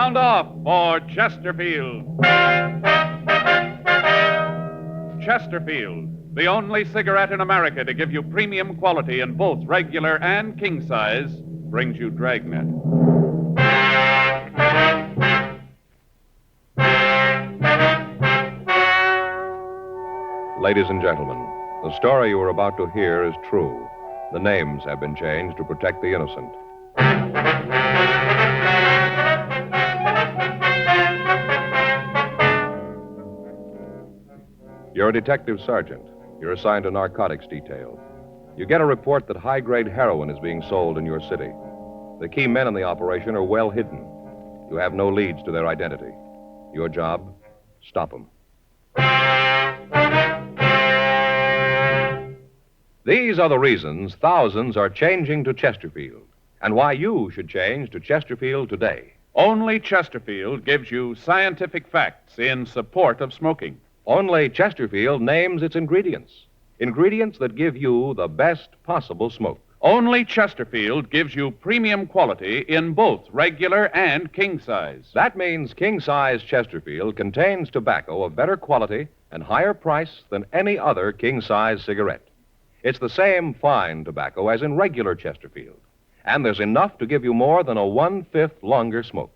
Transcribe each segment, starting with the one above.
sound off for Chesterfield. Chesterfield, the only cigarette in America to give you premium quality in both regular and king size, brings you Dragnet. Ladies and gentlemen, the story you are about to hear is true. The names have been changed to protect the innocent. You're a detective sergeant. You're assigned to narcotics detail. You get a report that high-grade heroin is being sold in your city. The key men in the operation are well hidden. You have no leads to their identity. Your job, stop them. These are the reasons thousands are changing to Chesterfield, and why you should change to Chesterfield today. Only Chesterfield gives you scientific facts in support of smoking. Only Chesterfield names its ingredients. Ingredients that give you the best possible smoke. Only Chesterfield gives you premium quality in both regular and king size. That means king-size Chesterfield contains tobacco of better quality and higher price than any other king-size cigarette. It's the same fine tobacco as in regular Chesterfield, and there's enough to give you more than a 1/5 longer smoke.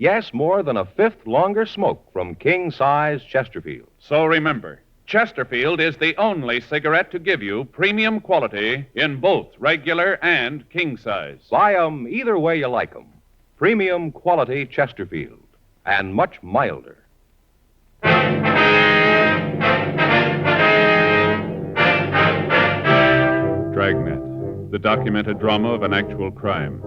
Yes, more than a 1/5 longer smoke from king-size Chesterfield. So remember, Chesterfield is the only cigarette to give you premium quality in both regular and king size. Buy 'em either way you like 'em. Premium quality Chesterfield, and much milder. Dragnet, the documented drama of an actual crime.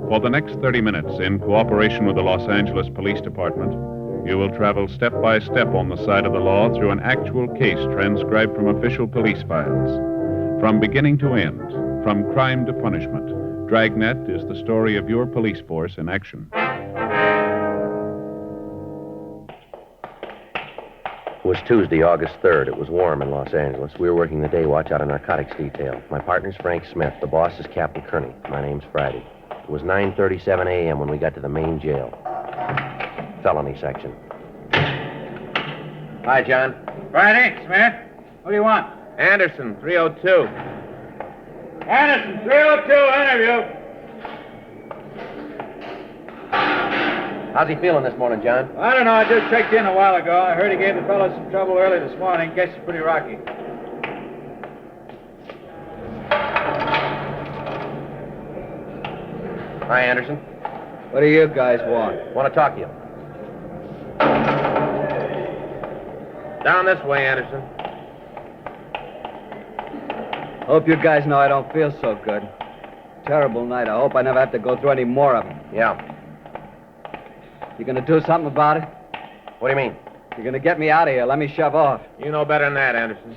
For the next 30 minutes, in cooperation with the Los Angeles Police Department, you will travel step by step on the side of the law through an actual case transcribed from official police files. From beginning to end, from crime to punishment, Dragnet is the story of your police force in action. It was Tuesday, August 3rd. It was warm in Los Angeles. We were working the day watch out of narcotics detail. My partner's Frank Smith. The boss is Captain Kearney. My name's Friday. It was 9:37 a.m. when we got to the main jail. Felony section. Hi, John. Friday, Smith. What do you want? Anderson, 302. Anderson, 302, interview. How's he feeling this morning, John? I don't know. I just checked in a while ago. I heard he gave the fellow some trouble early this morning. Guess he's pretty rocky. Hi, Anderson. What do you guys want? Want to talk to you. Down this way, Anderson. Hope you guys know I don't feel so good. Terrible night. I hope I never have to go through any more of them. Yeah. You gonna do something about it? What do you mean? You're gonna get me out of here. Let me shove off. You know better than that, Anderson.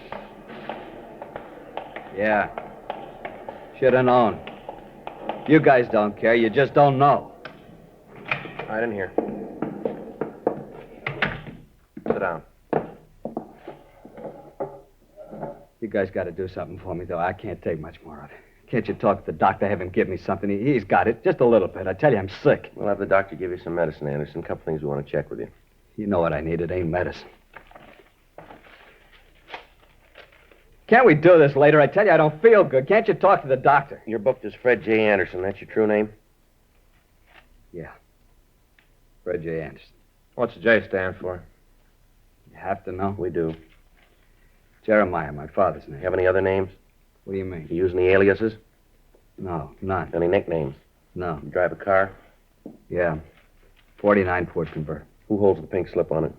Yeah. Should have known. You guys don't care. You just don't know. Right in here. Sit down. You guys got to do something for me, though. I can't take much more of it. Can't you talk to the doctor, have him give me something? He's got it. Just a little bit. I tell you, I'm sick. We'll have the doctor give you some medicine, Anderson. A couple things we want to check with you. You know what I need. It ain't medicine. Can't we do this later? I tell you, I don't feel good. Can't you talk to the doctor? You're booked as Fred J. Anderson. That's your true name? Yeah. Fred J. Anderson. What's the J stand for? You have to know? We do. Jeremiah, my father's name. You have any other names? What do you mean? You use any aliases? No, none. Any nicknames? No. You drive a car? Yeah. 49 Ford convertible. Who holds the pink slip on it?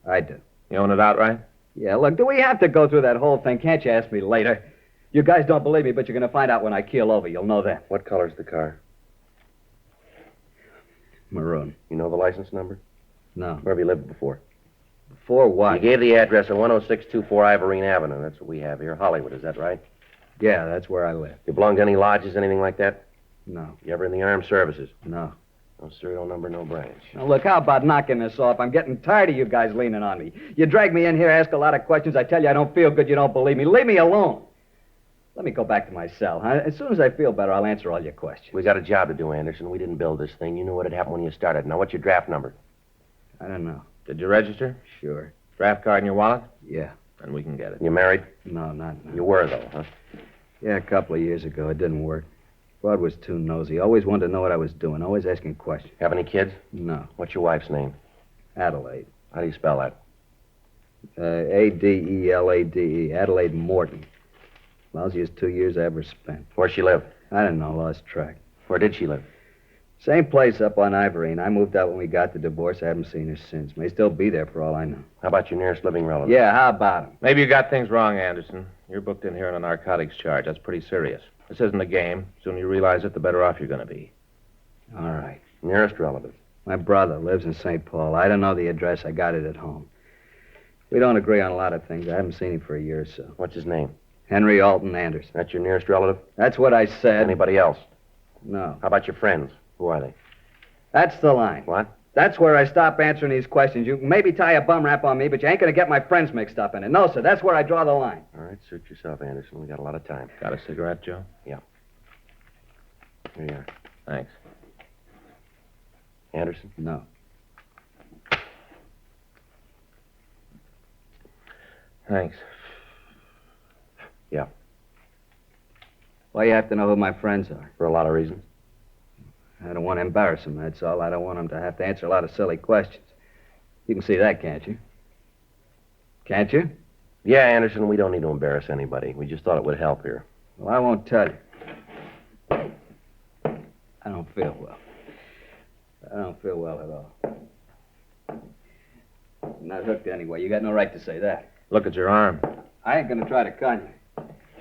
I do. You own it outright? Yeah, look, do we have to go through that whole thing? Can't you ask me later? You guys don't believe me, but you're going to find out when I keel over. You'll know that. What color's the car? Maroon. You know the license number? No. Where have you lived before? Before what? You gave the address of 10624 Ivorine Avenue. That's what we have here. Hollywood, is that right? Yeah, that's where I live. You belong to any lodges, anything like that? No. You ever in the armed services? No. No serial number, no branch. Now, look, how about knocking this off? I'm getting tired of you guys leaning on me. You drag me in here, ask a lot of questions. I tell you I don't feel good. You don't believe me. Leave me alone. Let me go back to my cell, huh? As soon as I feel better, I'll answer all your questions. We got a job to do, Anderson. We didn't build this thing. You knew what had happened when you started. Now, what's your draft number? I don't know. Did you register? Sure. Draft card in your wallet? Yeah. And we can get it. You married? No, not now. You were, though, huh? Yeah, a couple of years ago. It didn't work. Bud was too nosy. Always wanted to know what I was doing. Always asking questions. Have any kids? No. What's your wife's name? Adelaide. How do you spell that? Adelade. Adelaide Morton. Lousiest 2 years I ever spent. Where's she live? I don't know. Lost track. Where did she live? Same place up on Ivorine. I moved out when we got the divorce. I haven't seen her since. May still be there for all I know. How about your nearest living relative? Yeah, how about him? Maybe you got things wrong, Anderson. You're booked in here on a narcotics charge. That's pretty serious. This isn't a game. The sooner you realize it, the better off you're going to be. All right. Nearest relative. My brother lives in St. Paul. I don't know the address. I got it at home. We don't agree on a lot of things. I haven't seen him for a year or so. What's his name? Henry Alton Anderson. That's your nearest relative? That's what I said. Anybody else? No. How about your friends? Who are they? That's the line. What? That's where I stop answering these questions. You can maybe tie a bum rap on me, but you ain't going to get my friends mixed up in it. No, sir. That's where I draw the line. All right, suit yourself, Anderson. We got a lot of time. Got a cigarette, Joe? Here you are. Thanks. Anderson? No. Thanks. Yeah, Why you have to know who my friends are? for a lot of reasons. I don't want to embarrass them, that's all. I don't want them to have to answer a lot of silly questions. You can see that, can't you? Can't you? Yeah, Anderson, we don't need to embarrass anybody. We just thought it would help here. Well, I won't tell you. I don't feel well. I don't feel well at all. I'm not hooked anyway. You got no right to say that. Look at your arm. I ain't gonna try to con you.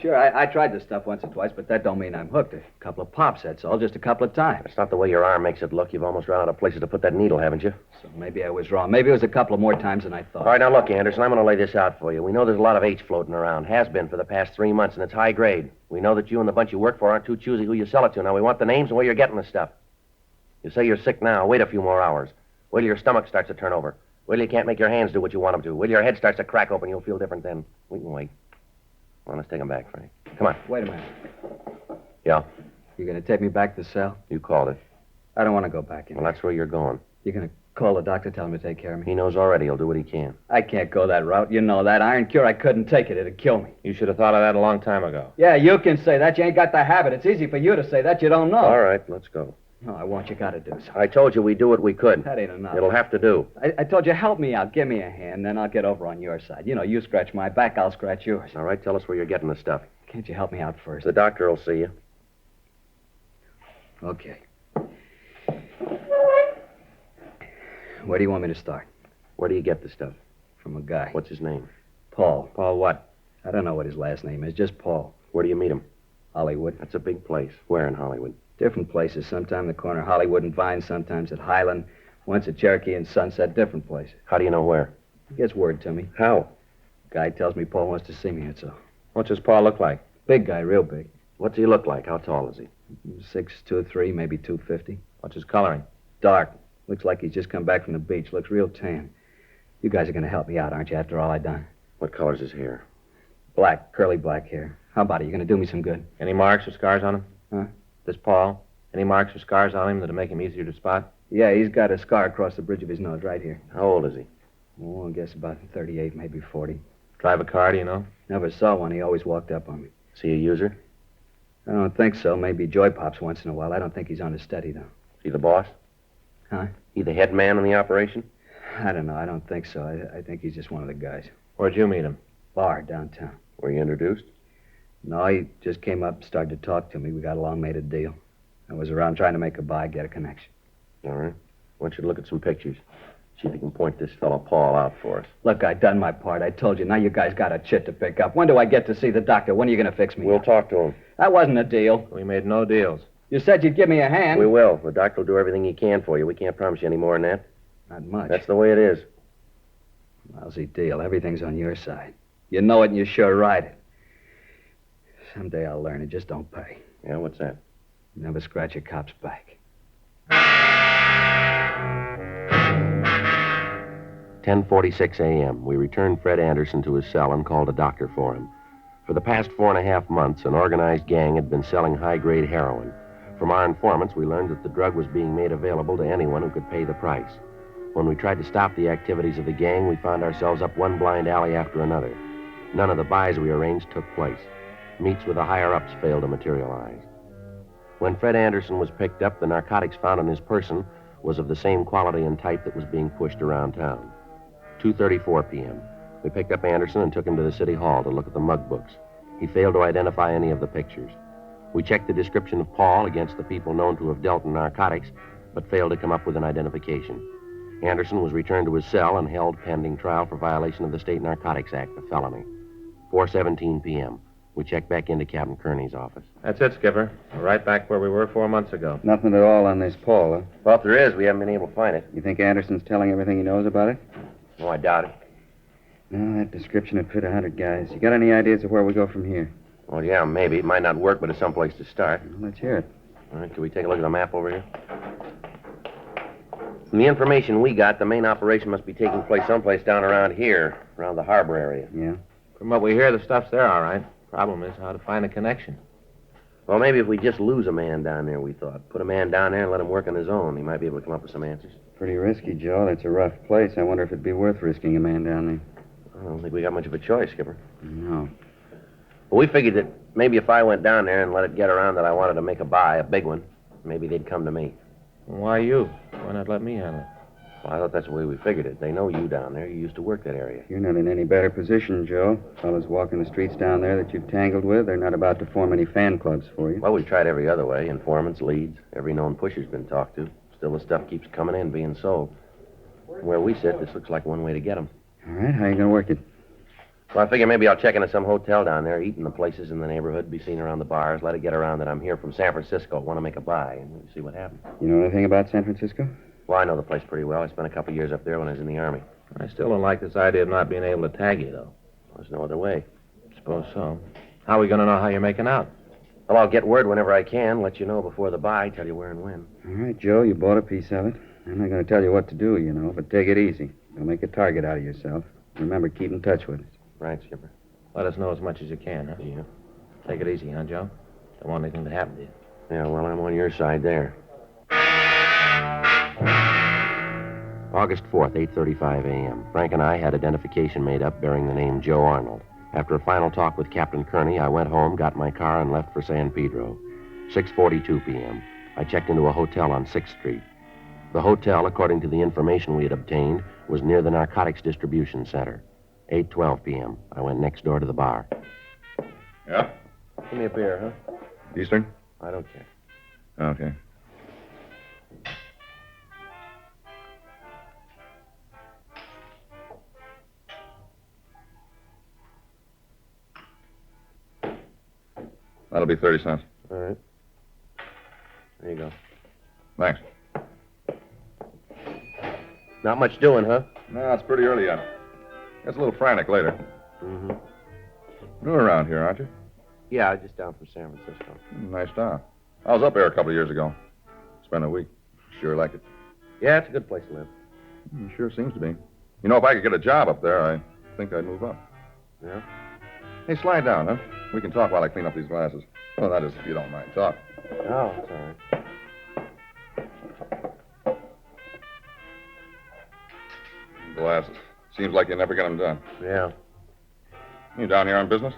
Sure, I tried this stuff once or twice, but that don't mean I'm hooked. A couple of pops, that's all, just a couple of times. That's not the way your arm makes it look. You've almost run out of places to put that needle, haven't you? So maybe I was wrong. Maybe it was a couple of more times than I thought. All right, now look, Anderson, I'm going to lay this out for you. We know there's a lot of H floating around. Has been for the past 3 months, and it's high grade. We know that you and the bunch you work for aren't too choosy who you sell it to. Now, we want the names and where you're getting the stuff. You say you're sick now. Wait a few more hours. Wait till your stomach starts to turn over. Wait till you can't make your hands do what you want them to. Wait till your head starts to crack open. You'll feel different then. We can wait. Well, let's take them back, Frank. Come on. Wait a minute. Yeah, You gonna take me back to the cell? you called it. I don't want to go back in. Well, that's where you're going. You're gonna call the doctor, tell him to take care of me? He knows already. He'll do what he can. I can't go that route. You know that. Iron cure, I couldn't take it. It'd kill me. You should have thought of that a long time ago. Yeah, you can say that. You ain't got the habit. It's easy for you to say that. You don't know. All right, let's go. No, I want you gotta do something. I told you we'd do what we could. That ain't enough. It'll have to do. I told you, help me out. Give me a hand, then I'll get over on your side. You know, you scratch my back, I'll scratch yours. All right, tell us where you're getting the stuff. Can't you help me out first? The doctor will see you. Okay. Where do you want me to start? Where do you get the stuff? From a guy. What's his name? Paul. Paul, what? I don't know what his last name is, just Paul. Where do you meet him? Hollywood. That's a big place. Where in Hollywood? Different places. Sometime the corner of Hollywood and Vine, sometimes at Highland, once at Cherokee and Sunset, different places. How do you know where? He gets word to me. How? Guy tells me Paul wants to see me, that's all. What does Paul look like? Big guy, real big. What's he look like? How tall is he? 6'2", maybe 250. What's his coloring? Dark. Looks like he's just come back from the beach. Looks real tan. You guys are going to help me out, aren't you, after all I done? What color's his hair? Black, curly black hair. How about it? You going to do me some good? Any marks or scars on him? Huh? This Paul? Any marks or scars on him that'll make him easier to spot? Yeah, he's got a scar across the bridge of his nose right here. How old is he? Oh, I guess about 38, maybe 40. Drive a car, do you know? Never saw one. He always walked up on me. Is he a user? I don't think so. Maybe joy pops once in a while. I don't think he's on a steady, though. Is he the boss? Huh? He the head man in the operation? I don't know. I don't think so. I think he's just one of the guys. Where'd you meet him? Bar downtown. Were you introduced? No, he just came up, started to talk to me. We got along, made a deal. I was around trying to make a buy, get a connection. All right. I want you to look at some pictures. See if you can point this fellow Paul out for us. Look, I done my part. I told you. Now you guys got a chit to pick up. When do I get to see the doctor? When are you going to fix me? We'll talk to him. That wasn't a deal. We made no deals. You said you'd give me a hand. We will. The doctor will do everything he can for you. We can't promise you any more than that. Not much. That's the way it is. Lousy deal. Everything's on your side. You know it and you sure ride it. Someday I'll learn it. Just don't pay. Yeah, what's that? Never scratch a cop's back. 10:46 a.m. We returned Fred Anderson to his cell and called a doctor for him. For For the past 4.5 months, an organized gang had been selling high-grade heroin. From our informants, we learned that the drug was being made available to anyone who could pay the price. When we tried to stop the activities of the gang, we found ourselves up one blind alley after another. None of the buys we arranged took place. Meets with the higher-ups failed to materialize. When Fred Anderson was picked up, the narcotics found on his person was of the same quality and type that was being pushed around town. 2:34 p.m. We picked up Anderson and took him to the city hall to look at the mug books. He failed to identify any of the pictures. We checked the description of Paul against the people known to have dealt in narcotics, but failed to come up with an identification. Anderson was returned to his cell and held pending trial for violation of the State Narcotics Act, a felony. 4:17 p.m. We checked back into Captain Kearney's office. That's it, Skipper. We're right back where we were 4 months ago. Nothing at all on this Paul, huh? Well, if there is, we haven't been able to find it. You think Anderson's telling everything he knows about it? No, I doubt it. No, that description would fit 100 guys. You got any ideas of where we go from here? Well, yeah, maybe. It might not work, but it's someplace to start. Well, let's hear it. All right, can we take a look at the map over here? From the information we got, the main operation must be taking place someplace down around here, around the harbor area. Yeah? From what we hear, the stuff's there, all right. Problem is how to find a connection. Well, maybe if we just lose a man down there, we thought. Put a man down there and let him work on his own. He might be able to come up with some answers. Pretty risky, Joe. That's a rough place. I wonder if it'd be worth risking a man down there. I don't think we got much of a choice, Skipper. No. Well, we figured that maybe if I went down there and let it get around that I wanted to make a buy, a big one, maybe they'd come to me. Why you? Why not let me handle it? Well, I thought that's the way we figured it. They know you down there. You used to work that area. You're not in any better position, Joe. Fellas walking the streets down there that you've tangled with, they're not about to form any fan clubs for you. Well, we've tried every other way. Informants, leads, every known pusher's been talked to. Still, the stuff keeps coming in, being sold. Where we sit, this looks like one way to get them. All right, how you going to work it? Well, I figure maybe I'll check into some hotel down there, eat in the places in the neighborhood, be seen around the bars, let it get around that I'm here from San Francisco, want to make a buy, and we'll see what happens. You know anything about San Francisco? Well, I know the place pretty well. I spent a couple years up there when I was in the Army. I still don't like this idea of not being able to tag you, though. There's no other way. Suppose so. How are we going to know how you're making out? Well, I'll get word whenever I can, let you know before the buy, tell you where and when. All right, Joe, you bought a piece of it. I'm not going to tell you what to do, you know, but take it easy. Don't make a target out of yourself. Remember, keep in touch with us. Right, Skipper. Let us know as much as you can, huh? Yeah. Take it easy, huh, Joe? Don't want anything to happen to you. Yeah, well, I'm on your side there. August 4th, 8:35 a.m. Frank and I had identification made up bearing the name Joe Arnold. After a final talk with Captain Kearney, I went home, got my car, and left for San Pedro. 6:42 p.m. I checked into a hotel on 6th Street. The hotel, according to the information we had obtained, was near the narcotics distribution center. 8:12 p.m. I went next door to the bar. Yeah? Give me a beer, huh? Eastern? I don't care. Okay. That'll be 30 cents. All right. There you go. Thanks. Not much doing, huh? No, it's pretty early yet. Gets a little frantic later. Mm-hmm. You're around here, aren't you? Yeah, just down from San Francisco. Nice town. I was up there a couple of years ago. Spent a week. Sure like it. Yeah, it's a good place to live. Sure seems to be. You know, if I could get a job up there, I think I'd move up. Yeah? Hey, slide down, huh? We can talk while I clean up these glasses. Well, that is, if you don't mind talking. No, it's all right. Glasses. Seems like you never get them done. Yeah. You down here on business?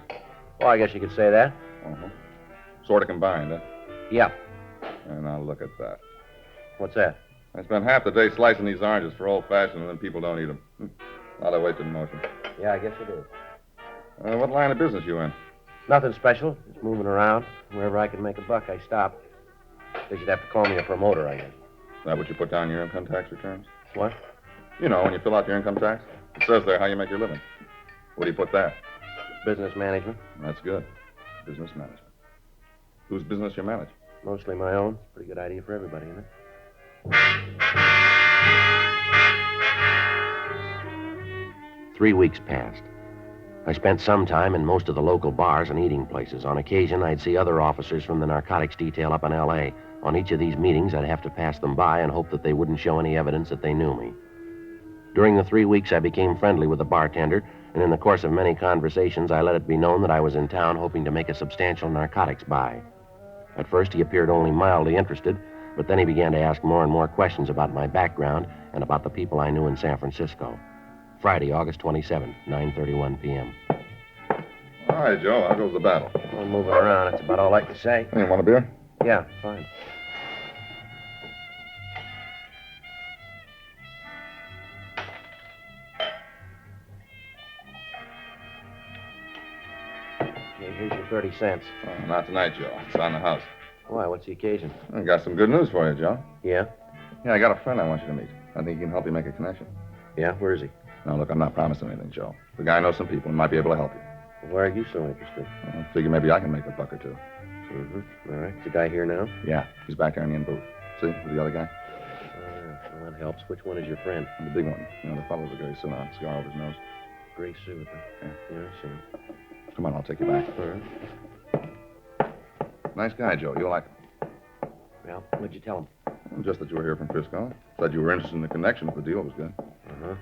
Well, I guess you could say that. Uh-huh. Sort of combined, huh? Yeah. And now look at that. What's that? I spent half the day slicing these oranges for old-fashioned, and then people don't eat them. A lot of wasted motion. Yeah, I guess it is. What line of business you in? Nothing special. Just moving around. Wherever I can make a buck, I stop. Guess you'd have to call me a promoter, I guess. Is that what you put down in your income tax returns? What? You know, when you fill out your income tax, it says there how you make your living. Where do you put that? Business management. That's good. Business management. Whose business you manage? Mostly my own. Pretty good idea for everybody, isn't it? 3 weeks passed. I spent some time in most of the local bars and eating places. On occasion, I'd see other officers from the narcotics detail up in L.A. On each of these meetings, I'd have to pass them by and hope that they wouldn't show any evidence that they knew me. During the 3 weeks, I became friendly with the bartender, and in the course of many conversations, I let it be known that I was in town hoping to make a substantial narcotics buy. At first, he appeared only mildly interested, but then he began to ask more and more questions about my background and about the people I knew in San Francisco. Friday, August 27th, 9:31 p.m. All right, Joe. How goes the battle? I'm moving around. That's about all I can say. Hey, you want a beer? Yeah, fine. Okay, here's your 30 cents. Oh, not tonight, Joe. It's on the house. Why, what's the occasion? I got some good news for you, Joe. Yeah? Yeah, I got a friend I want you to meet. I think he can help you make a connection. Yeah? Where is he? Now, look, I'm not promising anything, Joe. The guy knows some people and might be able to help you. Why are you so interested? I figure maybe I can make a buck or two. Mm-hmm. All right. Is the guy here now? Yeah, he's back there in the inn booth. See, with the other guy? Well, that helps. Which one is your friend? The big one. You know, the fellow with the gray suit on, cigar over his nose. Gray suit, huh? Yeah. Yeah, I see him. Come on, I'll take you back. All right. Nice guy, Joe. You'll like him. Well, what'd you tell him? Well, just that you were here from Frisco. Said you were interested in the connection if the deal was good. Uh-huh.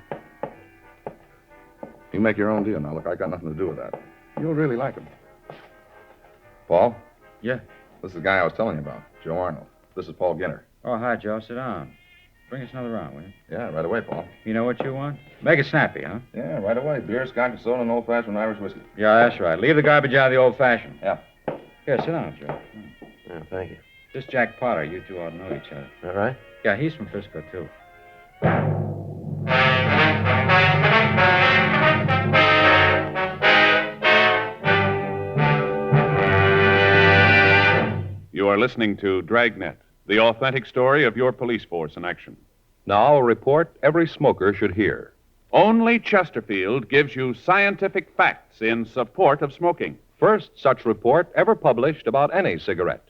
You make your own deal. Now, look, I got nothing to do with that. You'll really like him. Paul? Yeah. This is the guy I was telling you about, Joe Arnold. This is Paul Ginner. Oh, hi, Joe. Sit down. Bring us another round, will you? Yeah, right away, Paul. You know what you want? Make it snappy, huh? Yeah, right away. Beer, scotch, and soda, and old-fashioned Irish whiskey. Yeah, that's right. Leave the garbage out of the old-fashioned. Yeah. Here, sit down, Joe. Yeah, thank you. This Jack Potter, you two ought to know each other. All right? Yeah, he's from Frisco, too. You are listening to Dragnet, the authentic story of your police force in action. Now, a report every smoker should hear. Only Chesterfield gives you scientific facts in support of smoking. First such report ever published about any cigarette.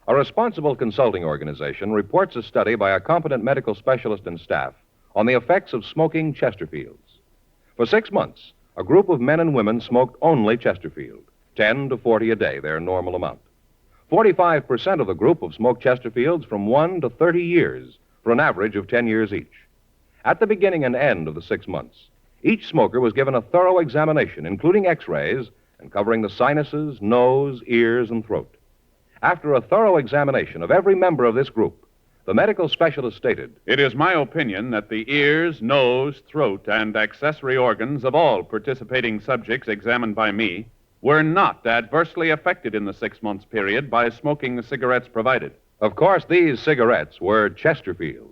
A responsible consulting organization reports a study by a competent medical specialist and staff on the effects of smoking Chesterfields. For 6 months, a group of men and women smoked only Chesterfield, 10 to 40 a day, their normal amount. 45% of the group have smoked Chesterfields from 1 to 30 years, for an average of 10 years each. At the beginning and end of the 6 months, each smoker was given a thorough examination, including x-rays, and covering the sinuses, nose, ears, and throat. After a thorough examination of every member of this group, the medical specialist stated, It is my opinion that the ears, nose, throat, and accessory organs of all participating subjects examined by me were not adversely affected in the 6 months period by smoking the cigarettes provided. of course, these cigarettes were Chesterfields.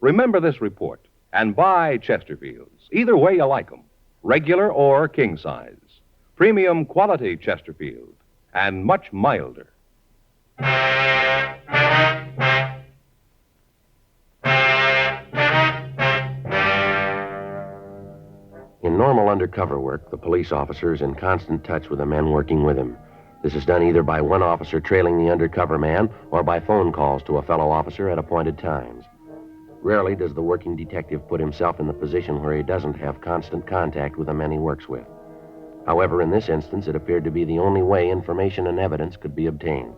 Remember this report and buy Chesterfields. Either way you like them, regular or king size. Premium quality Chesterfield, and much milder. In normal undercover work, the police officer is in constant touch with the men working with him. This is done either by one officer trailing the undercover man or by phone calls to a fellow officer at appointed times. Rarely does the working detective put himself in the position where he doesn't have constant contact with the men he works with. However, in this instance, it appeared to be the only way information and evidence could be obtained.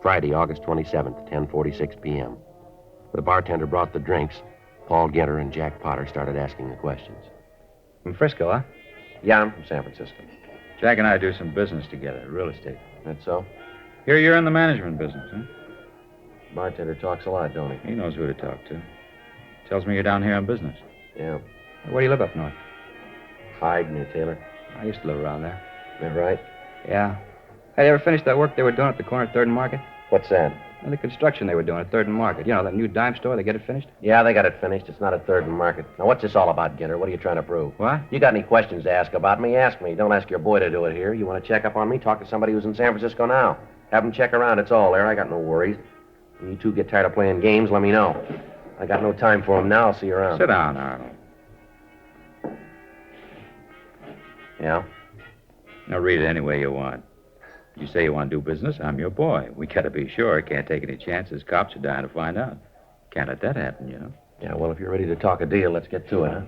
Friday, August 27th, 10:46 p.m. The bartender brought the drinks. Paul Ginter and Jack Potter started asking the questions. From Frisco, huh? Yeah, I'm from San Francisco. Jack and I do some business together, real estate. That's so? Here you're in the management business, huh? Bartender talks a lot, don't he? He knows who to talk to. Tells me you're down here on business. Yeah. Where do you live up north? Hyde near Taylor. I used to live around there. Is that right? Yeah. Hey, they ever finished that work they were doing at the corner of 3rd and Market? What's that? Well, the construction they were doing at 3rd and Market. You know, that new dime store, they get it finished? Yeah, they got it finished. It's not at 3rd and Market. Now, what's this all about, Ginter? What are you trying to prove? What? You got any questions to ask about me? Ask me. Don't ask your boy to do it here. You want to check up on me? Talk to somebody who's in San Francisco now. Have him check around. It's all there. I got no worries. When you two get tired of playing games, let me know. I got no time for them now. I'll see you around. Sit down, Arnold. Yeah? Now, read it any way you want. You say you want to do business, I'm your boy. We gotta be sure. Can't take any chances. Cops are dying to find out. Can't let that happen, you know. Yeah, well, if you're ready to talk a deal, let's get to it, huh?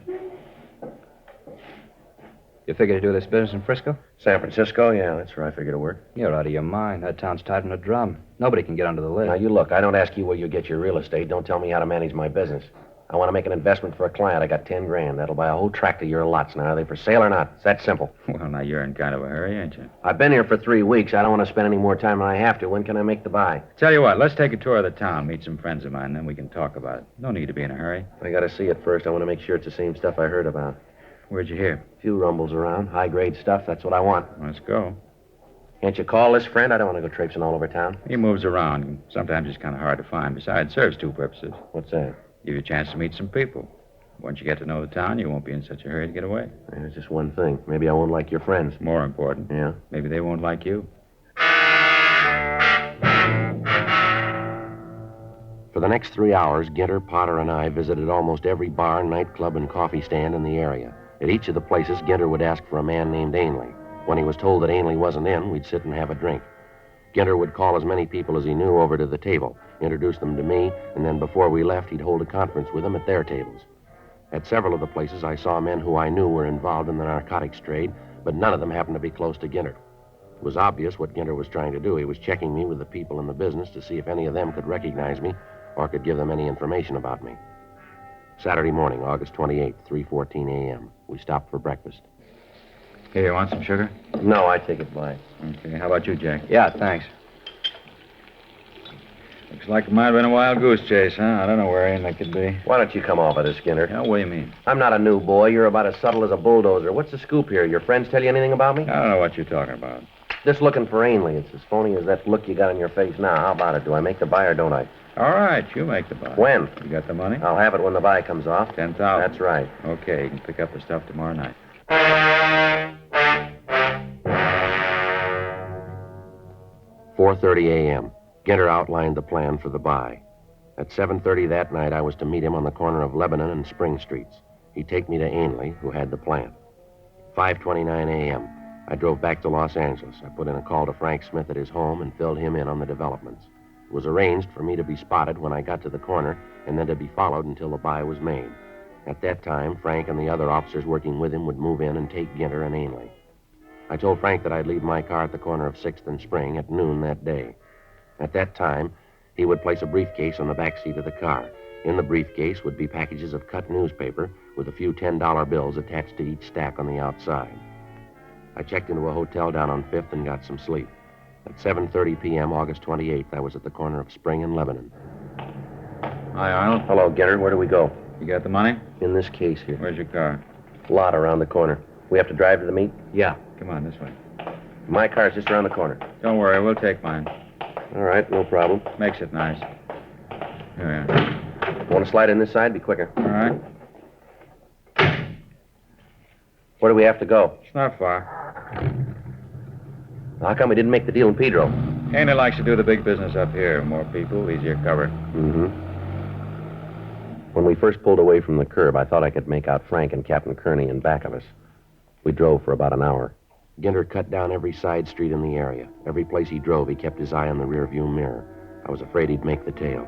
You figure to do this business in Frisco? San Francisco? Yeah, that's where I figure to work. You're out of your mind. That town's tied in a drum. Nobody can get under the lid. Now, you look, I don't ask you where you get your real estate. Don't tell me how to manage my business. I want to make an investment for a client. I got 10 grand. That'll buy a whole tract of your lots. Now, are they for sale or not? It's that simple. Well, now you're in kind of a hurry, ain't you? I've been here for 3 weeks. I don't want to spend any more time than I have to. When can I make the buy? Tell you what, let's take a tour of the town, meet some friends of mine, then we can talk about it. No need to be in a hurry. I got to see it first. I want to make sure it's the same stuff I heard about. Where'd you hear? A few rumbles around. High-grade stuff. That's what I want. Let's go. Can't you call this friend? I don't want to go traipsing all over town. He moves around. Sometimes he's kind of hard to find. Besides, serves two purposes. What's that? Give you a chance to meet some people. Once you get to know the town, you won't be in such a hurry to get away. There's just one thing. Maybe I won't like your friends. More important. Yeah? Maybe they won't like you. For the next 3 hours, Ginter, Potter, and I visited almost every bar, nightclub, and coffee stand in the area. At each of the places, Ginter would ask for a man named Ainley. When he was told that Ainley wasn't in, we'd sit and have a drink. Ginter would call as many people as he knew over to the table, introduce them to me, and then before we left, he'd hold a conference with them at their tables. At several of the places, I saw men who I knew were involved in the narcotics trade, but none of them happened to be close to Ginter. It was obvious what Ginter was trying to do. He was checking me with the people in the business to see if any of them could recognize me or could give them any information about me. Saturday morning, August 28th, 3:14 a.m. We stopped for breakfast. Here, you want some sugar? No, I take it by. Okay, how about you, Jack? Yeah, thanks. Looks like it might have been a wild goose chase, huh? I don't know where Ainley could be. Why don't you come off of this, Ginter? Yeah, what do you mean? I'm not a new boy. You're about as subtle as a bulldozer. What's the scoop here? Your friends tell you anything about me? I don't know what you're talking about. Just looking for Ainley. It's as phony as that look you got on your face now. How about it? Do I make the buy or don't I? All right, you make the buy. When? You got the money? I'll have it when the buy comes off. 10,000. That's right. Okay, you can pick up the stuff tomorrow night. 4:30 a.m. Ginter outlined the plan for the buy. At 7:30 that night, I was to meet him on the corner of Lebanon and Spring Streets. He'd take me to Ainley, who had the plant. 5:29 a.m. I drove back to Los Angeles. I put in a call to Frank Smith at his home and filled him in on the developments. It was arranged for me to be spotted when I got to the corner and then to be followed until the buy was made. At that time, Frank and the other officers working with him would move in and take Ginter and Ainley. I told Frank that I'd leave my car at the corner of 6th and Spring at noon that day. At that time, he would place a briefcase on the back seat of the car. In the briefcase would be packages of cut newspaper with a few $10 bills attached to each stack on the outside. I checked into a hotel down on 5th and got some sleep. At 7:30 p.m., August 28th, I was at the corner of Spring and Lebanon. Hi, Arnold. Hello, Ginter. Where do we go? You got the money? In this case here. Where's your car? Lot around the corner. We have to drive to the meet? Yeah. Come on, this way. My car's just around the corner. Don't worry, we'll take mine. All right, no problem. Makes it nice. Here we are. Want to slide in this side? Be quicker. All right. Where do we have to go? It's not far. How come we didn't make the deal in Pedro? Ainley likes to do the big business up here. More people, easier cover. Mm-hmm. When we first pulled away from the curb, I thought I could make out Frank and Captain Kearney in back of us. We drove for about an hour. Ginter cut down every side street in the area. Every place he drove, he kept his eye on the rearview mirror. I was afraid he'd make the tail.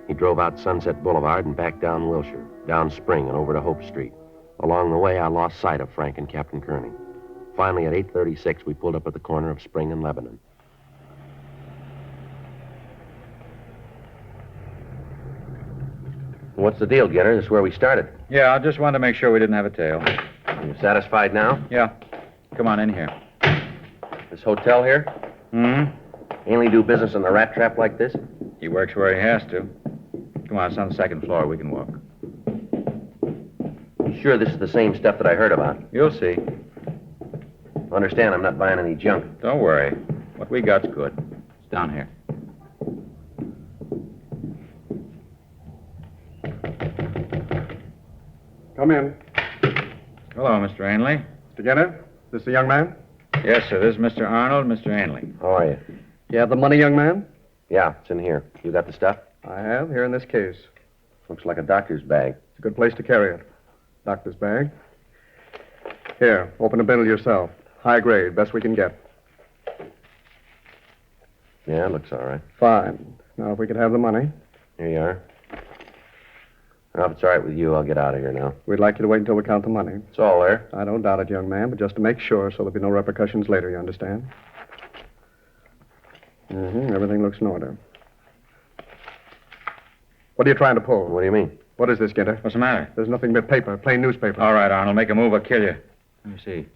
He drove out Sunset Boulevard and back down Wilshire, down Spring and over to Hope Street. Along the way, I lost sight of Frank and Captain Kearney. Finally, at 8:36, we pulled up at the corner of Spring and Lebanon. What's the deal, Ginter? This is where we started. Yeah, I just wanted to make sure we didn't have a tail. You satisfied now? Yeah. Come on in here. This hotel here? Mm-hmm. Ainley do business in the rat trap like this? He works where he has to. Come on, it's on the second floor. We can walk. Sure this is the same stuff that I heard about? You'll see. Understand, I'm not buying any junk. Don't worry. What we got's good. It's down here. Come in. Hello, Mr. Ainley. Mr. Ginter, this the young man? Yes, sir. This is Mr. Arnold, Mr. Ainley. How are you? You have the money, young man? Yeah, it's in here. You got the stuff? I have, here in this case. Looks like a doctor's bag. It's a good place to carry it. Doctor's bag. Here, open a bundle yourself. High grade, best we can get. Yeah, it looks all right. Fine. Now, if we could have the money, Here you are. Now, if it's all right with you, I'll get out of here now. we'd like you to wait until we count the money. It's all there. I don't doubt it, young man, but just to make sure so there'll be no repercussions later, you understand? Everything looks in order. What are you trying to pull? What do you mean? What is this, Ginter? What's the matter? There's nothing but paper, plain newspaper. All right, Arnold, make a move or kill you. Let me see.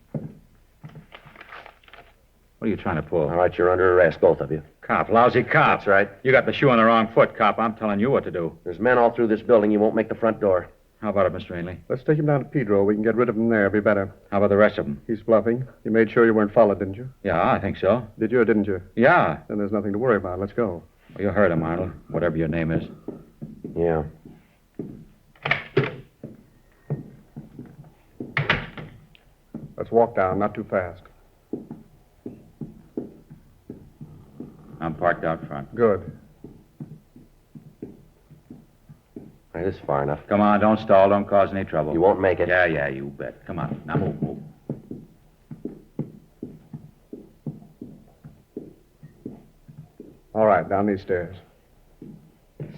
What are you trying to pull? All right, you're under arrest, both of you. Cop, lousy cop. That's right. You got the shoe on the wrong foot, cop. I'm telling you what to do. There's men all through this building. You won't make the front door. How about it, Mr. Ainley? Let's take him down to Pedro. We can get rid of him there. It'll be better. How about the rest of them? He's bluffing. You made sure you weren't followed, didn't you? Yeah, I think so. Did you or didn't you? Yeah. Then there's nothing to worry about. Let's go. Well, you heard him, Arnold. Whatever your name is. Yeah. Let's walk down, not too fast. I'm parked out front. Good. All right, this is far enough. Come on, don't stall. Don't cause any trouble. You won't make it. Yeah, you bet. Come on. Now move. All right, down these stairs.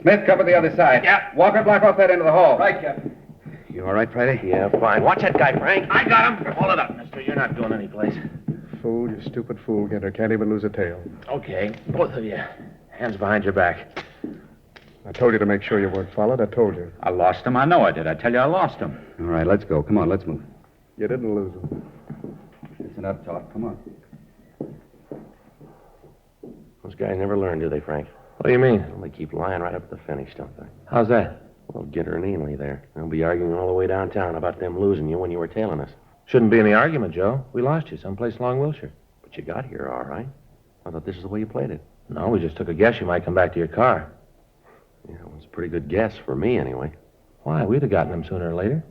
Smith, cover the other side. Yeah. Walker, block off that end of the hall. Right, Captain. You all right, Friday? Yeah, fine. Watch that guy, Frank. I got him. Hold it up, mister. You're not going anyplace. Fool, you stupid fool, Ginter. Can't even lose a tail. Okay, both of you. Hands behind your back. I told you to make sure you weren't followed. I told you. I lost him. I know I did. I tell you, I lost him. All right, let's go. Come on, let's move. You didn't lose him. It's enough talk. Come on. Those guys never learn, do they, Frank? What do you mean? Well, they keep lying right up to the finish, don't they? How's that? Well, Ginter and Ainley there. They'll be arguing all the way downtown about them losing you when you were tailing us. Shouldn't be any argument, Joe. We lost you someplace along Wilshire. But you got here all right. I thought this is the way you played it. No, we just took a guess you might come back to your car. Yeah, it was a pretty good guess for me, anyway. Why? We'd have gotten him sooner or later.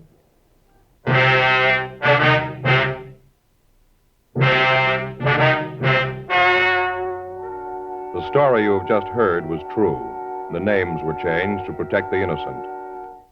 The story you have just heard was true. The names were changed to protect the innocent.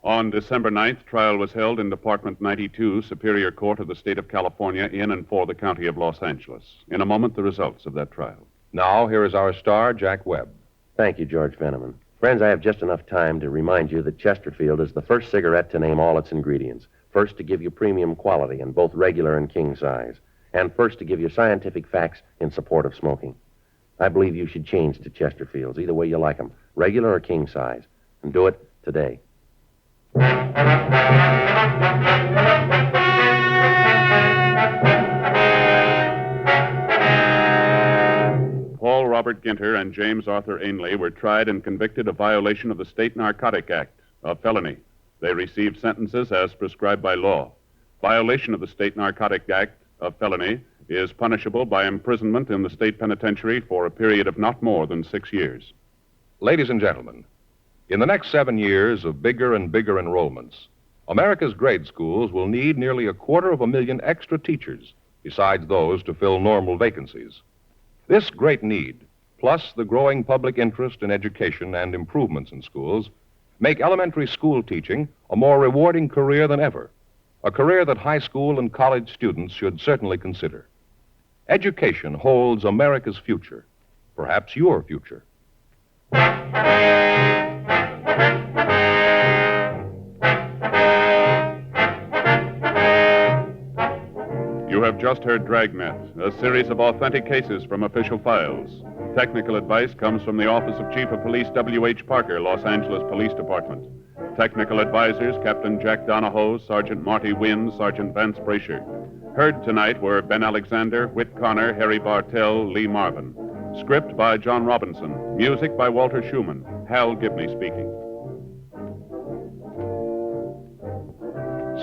On December 9th, trial was held in Department 92, Superior Court of the State of California, in and for the County of Los Angeles. In a moment, the results of that trial. Now, here is our star, Jack Webb. Thank you, George Veneman. Friends, I have just enough time to remind you that Chesterfield is the first cigarette to name all its ingredients. First to give you premium quality in both regular and king size. And first to give you scientific facts in support of smoking. I believe you should change to Chesterfields, either way you like them, regular or king size. And do it today. Paul Robert Ginter and James Arthur Ainley were tried and convicted of violation of the State Narcotic Act, a felony. They received sentences as prescribed by law. Violation of the State Narcotic Act, a felony, is punishable by imprisonment in the state penitentiary for a period of not more than 6 years. Ladies and gentlemen, in the next 7 years of bigger and bigger enrollments, America's grade schools will need nearly 250,000 extra teachers, besides those to fill normal vacancies. This great need, plus the growing public interest in education and improvements in schools, make elementary school teaching a more rewarding career than ever, a career that high school and college students should certainly consider. Education holds America's future, perhaps your future. You have just heard Dragnet, a series of authentic cases from official files. Technical advice comes from the Office of Chief of Police W.H. Parker, Los Angeles Police Department. Technical advisors, Captain Jack Donahoe, Sergeant Marty Wynn, Sergeant Vance Brasher. Heard tonight were Ben Alexander, Whit Connor, Harry Bartell, Lee Marvin. Script by John Robinson. Music by Walter Schumann. Hal Gibney speaking.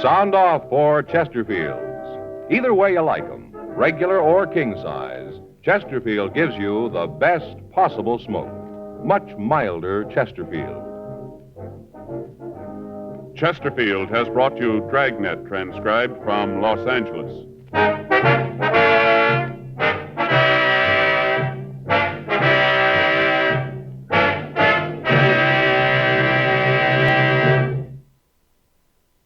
Sound off for Chesterfields. Either way you like them, regular or king size, Chesterfield gives you the best possible smoke. Much milder Chesterfield. Chesterfield has brought you Dragnet, transcribed from Los Angeles.